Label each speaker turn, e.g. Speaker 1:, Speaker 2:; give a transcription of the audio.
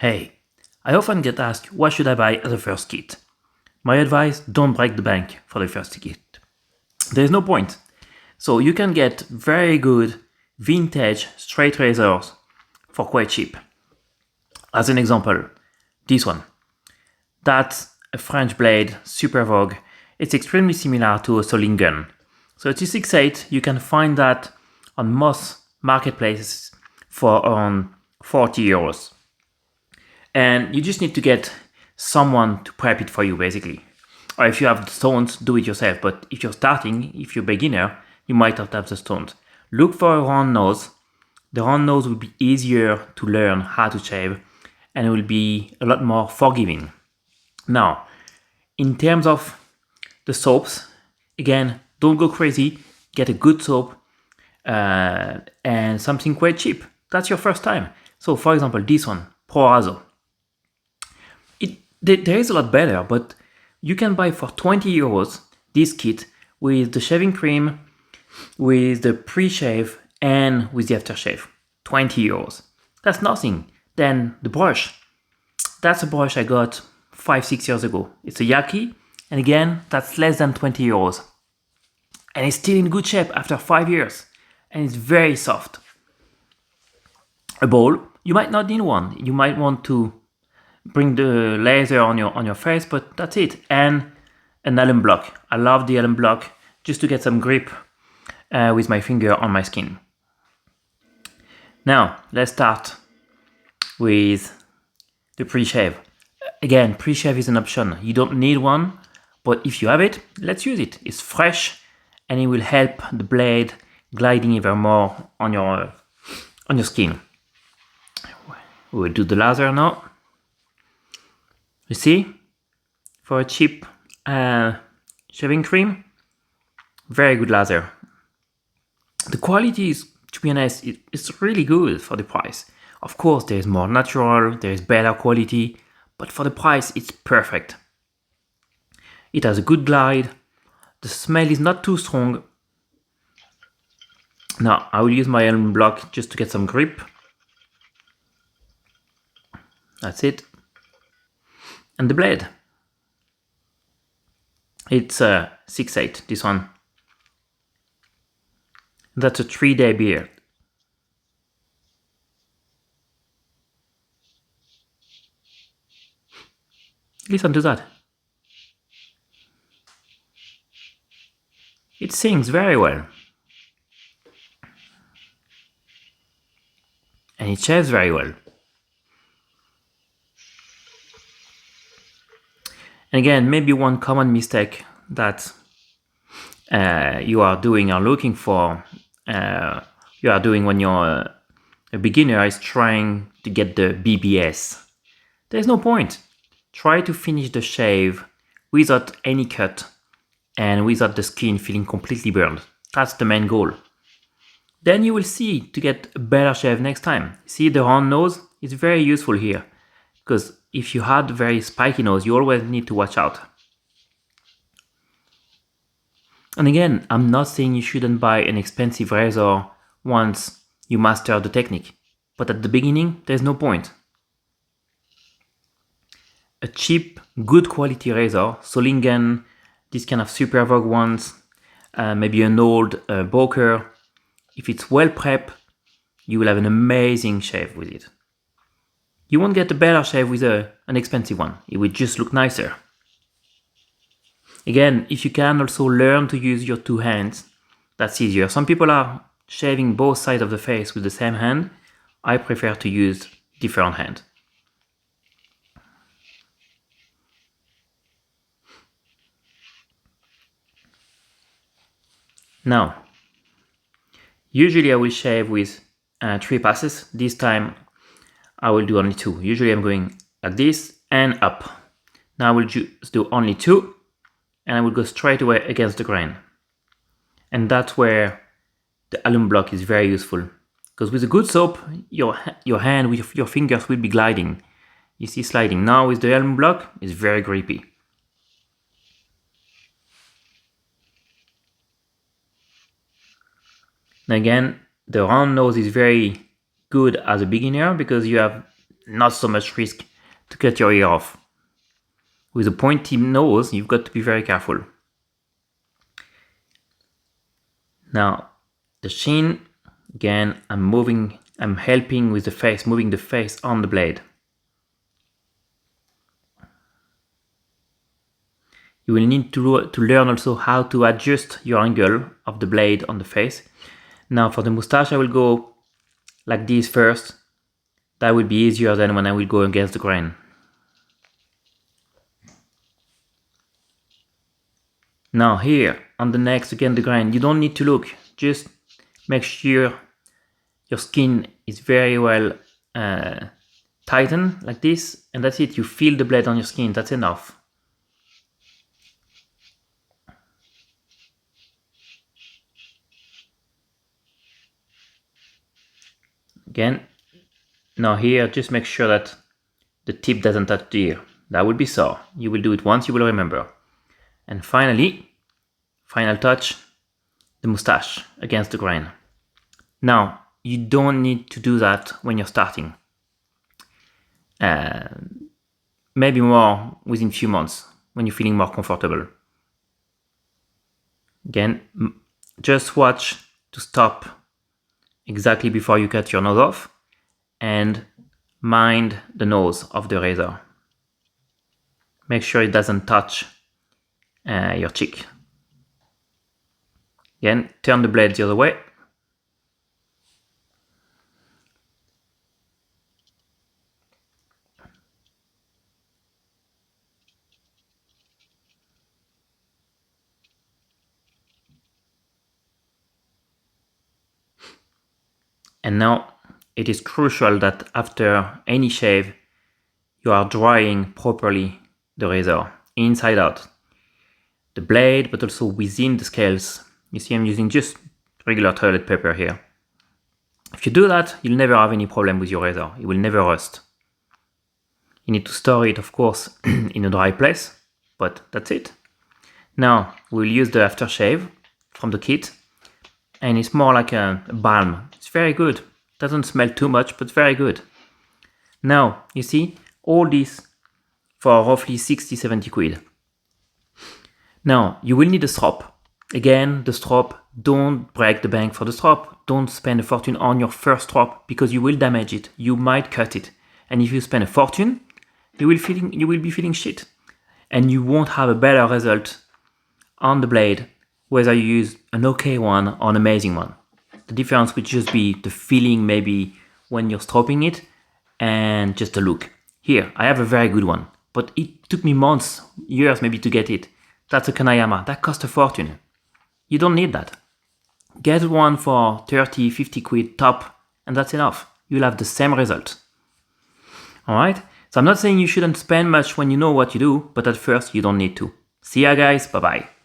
Speaker 1: Hey, I often get asked what should I buy as a first kit. My advice, don't break the bank for the first kit. There's no point. So you can get very good vintage straight razors for quite cheap. As an example, this one. That's a French blade, Super Vogue. It's extremely similar to a Solingen. So a 268, you can find that on most marketplaces for around 40 euros. And you just need to get someone to prep it for you, basically. Or if you have the stones, do it yourself. But if you're starting, if you're a beginner, you might not have the stones. Look for a round nose. The round nose will be easier to learn how to shave, and it will be a lot more forgiving. Now, in terms of the soaps, again, don't go crazy. Get a good soap and something quite cheap. That's your first time. So, for example, this one, Proraso. There is a lot better, but you can buy for 20 euros this kit with the shaving cream, with the pre-shave, and with the aftershave. 20 euros. That's nothing. Then the brush. That's a brush I got 5-6 years ago. It's a Yaki, and again, that's less than 20 euros. And it's still in good shape after 5 years, and it's very soft. A bowl, you might not need one. You might want to bring the laser on your face, but that's it. And an alum block. I love the alum block just to get some grip with my finger on my skin. Now, let's start with the pre-shave. Again, pre-shave is an option. You don't need one, but if you have it, let's use it. It's fresh and it will help the blade gliding even more on your skin. We'll do the laser now. You see, for a cheap shaving cream, very good laser. The quality is, to be honest, it's really good for the price. Of course, there is more natural, there is better quality, but for the price, it's perfect. It has a good glide. The smell is not too strong. Now, I will use my alum block just to get some grip. That's it. And the blade. It's a 6/8, this one. That's a 3-day beard. Listen to that. It sings very well. And it shaves very well. And again, maybe one common mistake that you are doing or looking for, you are doing when you're a beginner is trying to get the BBS. There's no point. Try to finish the shave without any cut and without the skin feeling completely burned. That's the main goal. Then you will see to get a better shave next time. See, the round nose is very useful here, because if you had very spiky nose, you always need to watch out. And again, I'm not saying you shouldn't buy an expensive razor once you master the technique, but at the beginning, there's no point. A cheap, good quality razor, Solingen, this kind of Super Vogue ones, maybe an old Boker. If it's well prepped, you will have an amazing shave with it. You won't get a better shave with an expensive one. It will just look nicer. Again, if you can also learn to use your two hands, that's easier. Some people are shaving both sides of the face with the same hand. I prefer to use different hand. Now, usually I will shave with 3 passes. This time I will do only 2. Usually I'm going like this and up. Now I will just do only 2 and I will go straight away against the grain. And that's where the alum block is very useful. Because with a good soap, your hand with your fingers will be gliding. You see sliding. Now with the alum block, it's very grippy. And again, the round nose is very good as a beginner because you have not so much risk to cut your ear off. With a pointy nose, you've got to be very careful. Now, the chin, again, I'm helping with the face, moving the face on the blade. You will need to learn also how to adjust your angle of the blade on the face. Now for the mustache, I will go like this first. That will be easier than when I will go against the grain. Now here, on the neck, again the grain, you don't need to look. Just make sure your skin is very well tightened like this, and that's it. You feel the blade on your skin, that's enough. Again, now here, just make sure that the tip doesn't touch the ear. That would be sore. You will do it once, you will remember. And finally, final touch, the mustache against the grain. Now, you don't need to do that when you're starting. Maybe more within a few months when you're feeling more comfortable. Again, just watch to stop exactly before you cut your nose off and mind the nose of the razor. Make sure it doesn't touch your cheek. Again, turn the blade the other way. And now it is crucial that after any shave, you are drying properly the razor, inside out. The blade, but also within the scales. You see, I'm using just regular toilet paper here. If you do that, you'll never have any problem with your razor. It will never rust. You need to store it, of course, in a dry place, but that's it. Now, we'll use the aftershave from the kit, and it's more like a balm. It's very good. Doesn't smell too much, but very good. Now, you see, all this for roughly 60-70 quid. Now, you will need a strop. Again, the strop, don't break the bank for the strop. Don't spend a fortune on your first strop because you will damage it. You might cut it. And if you spend a fortune, you will be feeling shit. And you won't have a better result on the blade, whether you use an okay one or an amazing one. The difference would just be the feeling maybe when you're stropping it and just the look. Here, I have a very good one, but it took me months, years maybe to get it. That's a Kanayama. That cost a fortune. You don't need that. Get one for 30, 50 quid top, and that's enough. You'll have the same result. Alright? So I'm not saying you shouldn't spend much when you know what you do, but at first you don't need to. See ya guys, bye bye.